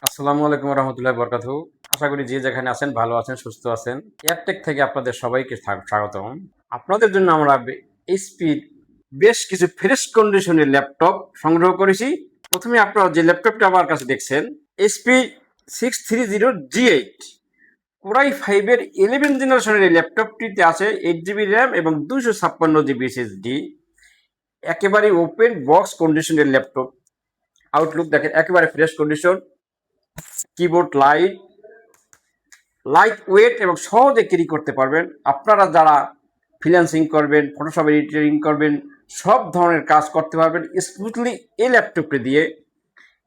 আসসালামু আলাইকুম রহমতুল্লাহ বরকাতহু। আশা করি যে যেখানে আছেন ভালো আছেন, সুস্থ আছেন। এয়ারটেক থেকে আপনাদের সবাইকে স্বাগতম। আপনাদের জন্য আমরা এইচপির বেশ কিছু ফ্রেশ কন্ডিশনের ল্যাপটপ সংগ্রহ করেছি। প্রথমে আপনারা যে ল্যাপটপটা আমার কাছে দেখছেন, এইচপি 630G8 কোরাই 5-এর 11 জেনারেশনের এই ল্যাপটপটিতে আছে 8 জিবি র্যাম এবং 256 জিবি এসএসডি। একেবারে ওপেন বক্স কন্ডিশনের ল্যাপটপ। আউটলুক দেখেন একেবারে fresh condition. Keyboard light weight এবং সহজে ক্যারি করতে পারবেন। আপনারা যারা ফ্রিল্যান্সিং করবেন, ফটোশপ এডিটিং করবেন, সব ধরনের কাজ করতে পারবেন স্মুথলি এই ল্যাপটপটি দিয়ে।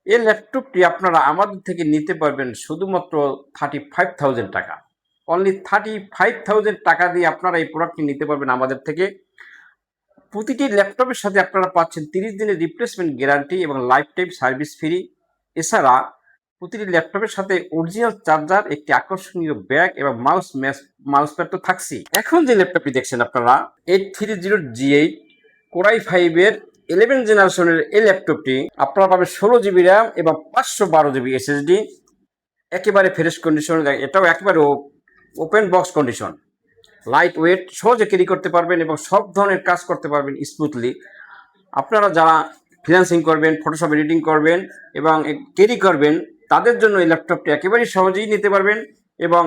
এই ল্যাপটপটি আপনারা আমাদের থেকে নিতে পারবেন শুধুমাত্র 35,000 টাকা। অনলি 35,000 টাকা দিয়ে আপনারা এই প্রোডাক্টটি নিতে পারবেন আমাদের থেকে। প্রতিটি ল্যাপটপের সাথে আপনারা পাচ্ছেন 30 দিনের রিপ্লেসমেন্ট গ্যারান্টি এবং লাইফ টাইম সার্ভিস ফ্রি। এছাড়া প্রতিটি ল্যাপটপের সাথে অরিজিনাল চার্জার, একটি আকর্ষণীয় ব্যাগ এবং মাউস প্যাড তো থাকছেই। এখন যে ল্যাপটপটি দেখছেন আপনারা 830G8 কোরাই 5-এর 11 জেনারেশনের এই ল্যাপটপটি আপনারা পাবেন 16 জিবি র্যাম এবং 512 জিবি এসএসডি। একেবারে ফ্রেশ কন্ডিশন, এটাও একেবারে open box condition. Light weight, সহজে ক্যারি করতে পারবেন এবং সব ধরনের কাজ করতে পারবেন স্মুথলি। আপনারা যারা ফ্রিল্যান্সিং করবেন, ফটোশপ এডিটিং করবেন এবং ক্যারি করবেন, তাদের জন্য এই ল্যাপটপটি একেবারেই সহজেই নিতে পারবেন। এবং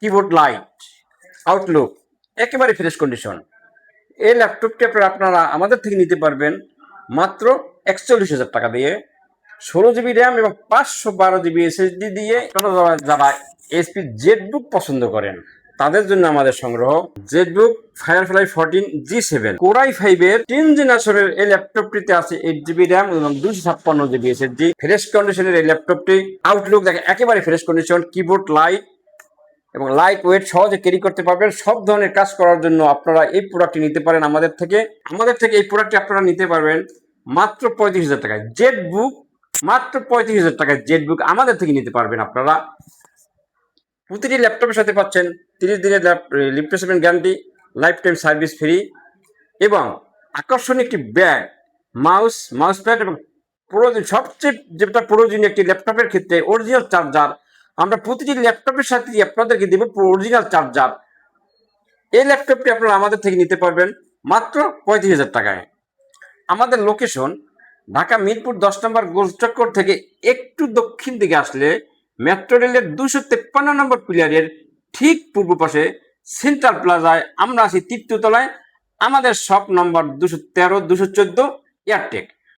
কিবোর্ড লাইট, আউটলুক একেবারে ফ্রেশ কন্ডিশন। এই ল্যাপটপটি আপনারা আমাদের থেকে নিতে পারবেন মাত্র 41,000 টাকা দিয়ে, 16 জিবি র্যাম এবং 512 জিবি এসএসডি দিয়ে। যারা এইচপি জেটবুক পছন্দ করেন তাদের জন্য আমাদের সংগ্রহ জেটবুক ফায়ারফ্লাই 14G7 কোরাই 5-এর 10 জেনারেশনের এই ল্যাপটপটিতে আছে 8 জিবি র্যাম এবং 256 জিবি এসএসডি। ফ্রেশ কন্ডিশনের এই ল্যাপটপটি। আউটলুক দেখে একেবারে ফ্রেশ কন্ডিশন। কিবোর্ড লাইট এবং লাইট ওয়েট, সহজে ক্যারি করতে পারবেন। সব ধরনের কাজ করার জন্য আপনারা এই প্রোডাক্টটি নিতে পারেন আমাদের থেকে। এই প্রোডাক্টটি আপনারা নিতে পারবেন মাত্র 35,000 টাকায়। জেটবুক মাত্র 35,000 টাকায় জেটবুক আমাদের থেকে নিতে পারবেন আপনারা। প্রতিটি ল্যাপটপের সাথে পাচ্ছেন 30 দিনের replacement guarantee, life time service free এবং আকর্ষণীয় একটি ব্যাগ, মাউস প্যাড এবং সবচেয়ে যেটা প্রয়োজনীয় একটি ল্যাপটপের ক্ষেত্রে অরিজিনাল চার্জার। আমরা প্রতিটি ল্যাপটপের সাথে আপনাদেরকে দেব অরিজিনাল চার্জার। এই ল্যাপটপটি আপনারা আমাদের থেকে নিতে পারবেন মাত্র 35,000 টাকায়। আমাদের লোকেশন ঢাকা মিরপুর 10 নম্বর গোলচক্কর থেকে একটু দক্ষিণ দিকে আসলে মেট্রো রেলের 253 নম্বর পিলারের ঠিক পূর্ব পাশে সেন্ট্রাল প্লাজায় আমরা আছি তৃতীয় তলায়। আমাদের শপ নম্বর 213, 214 এয়ারটেক।